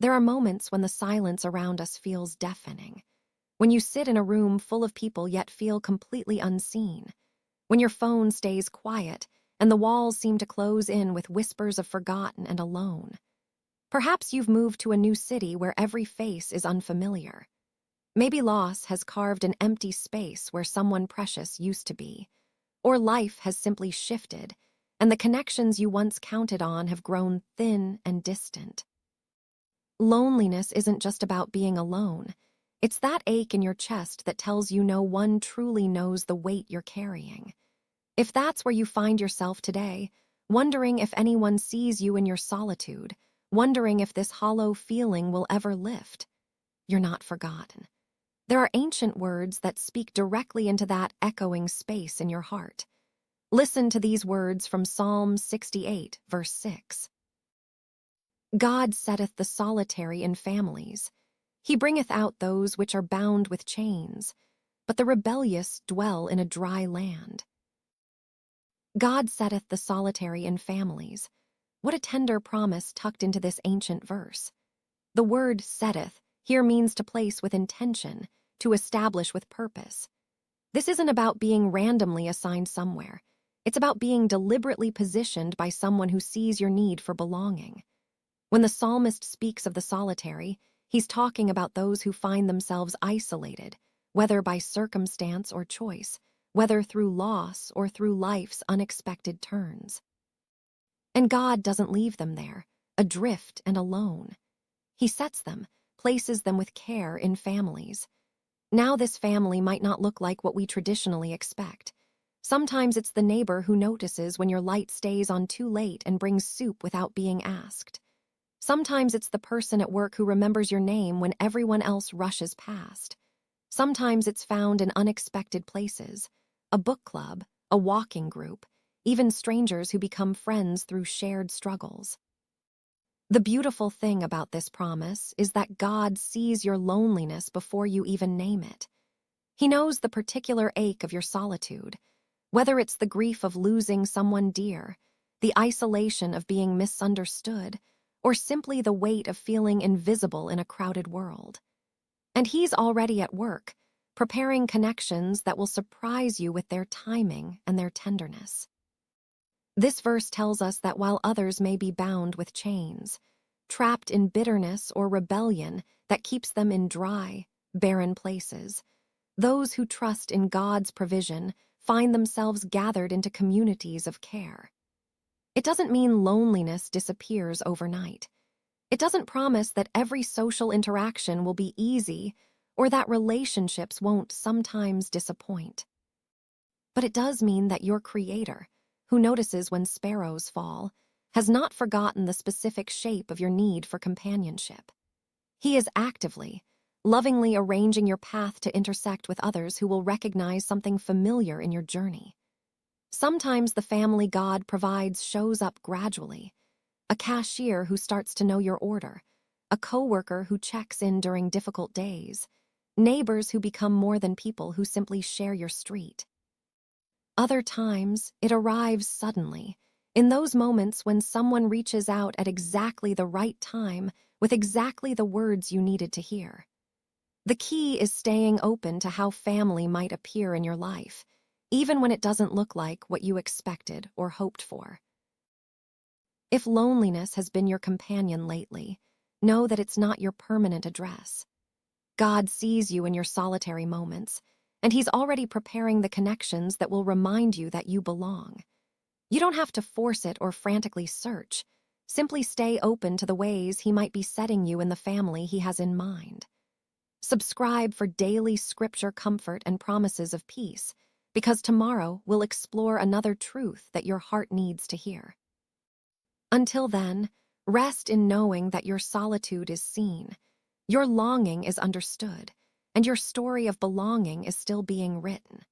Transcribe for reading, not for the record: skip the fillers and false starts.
There are moments when the silence around us feels deafening. When you sit in a room full of people yet feel completely unseen. When your phone stays quiet and the walls seem to close in with whispers of forgotten and alone. Perhaps you've moved to a new city where every face is unfamiliar. Maybe loss has carved an empty space where someone precious used to be. Or life has simply shifted, and the connections you once counted on have grown thin and distant. Loneliness isn't just about being alone. It's that ache in your chest that tells you no one truly knows the weight you're carrying. If that's where you find yourself today, wondering if anyone sees you in your solitude, wondering if this hollow feeling will ever lift, you're not forgotten. There are ancient words that speak directly into that echoing space in your heart. Listen to these words from Psalm 68, verse 6. God setteth the solitary in families. He bringeth out those which are bound with chains, but the rebellious dwell in a dry land. God setteth the solitary in families. What a tender promise tucked into this ancient verse. The word setteth here means to place with intention, to establish with purpose. This isn't about being randomly assigned somewhere. It's about being deliberately positioned by someone who sees your need for belonging. When the psalmist speaks of the solitary, he's talking about those who find themselves isolated, whether by circumstance or choice, whether through loss or through life's unexpected turns. And God doesn't leave them there, adrift and alone. He sets them, places them with care in families. Now this family might not look like what we traditionally expect. Sometimes it's the neighbor who notices when your light stays on too late and brings soup without being asked. Sometimes it's the person at work who remembers your name when everyone else rushes past. Sometimes it's found in unexpected places, a book club, a walking group, even strangers who become friends through shared struggles. The beautiful thing about this promise is that God sees your loneliness before you even name it. He knows the particular ache of your solitude, whether it's the grief of losing someone dear, the isolation of being misunderstood, or simply the weight of feeling invisible in a crowded world. And He's already at work, preparing connections that will surprise you with their timing and their tenderness. This verse tells us that while others may be bound with chains, trapped in bitterness or rebellion that keeps them in dry, barren places, those who trust in God's provision find themselves gathered into communities of care. It doesn't mean loneliness disappears overnight. It doesn't promise that every social interaction will be easy or that relationships won't sometimes disappoint. But it does mean that your Creator, who notices when sparrows fall, has not forgotten the specific shape of your need for companionship. He is actively, lovingly arranging your path to intersect with others who will recognize something familiar in your journey. Sometimes the family God provides shows up gradually. A cashier who starts to know your order, a coworker who checks in during difficult days, neighbors who become more than people who simply share your street. Other times, it arrives suddenly, in those moments when someone reaches out at exactly the right time with exactly the words you needed to hear. The key is staying open to how family might appear in your life, even when it doesn't look like what you expected or hoped for. If loneliness has been your companion lately, know that it's not your permanent address. God sees you in your solitary moments, and He's already preparing the connections that will remind you that you belong. You don't have to force it or frantically search. Simply stay open to the ways He might be setting you in the family He has in mind. Subscribe for daily scripture comfort and promises of peace, because tomorrow we'll explore another truth that your heart needs to hear. Until then, rest in knowing that your solitude is seen, your longing is understood, and your story of belonging is still being written.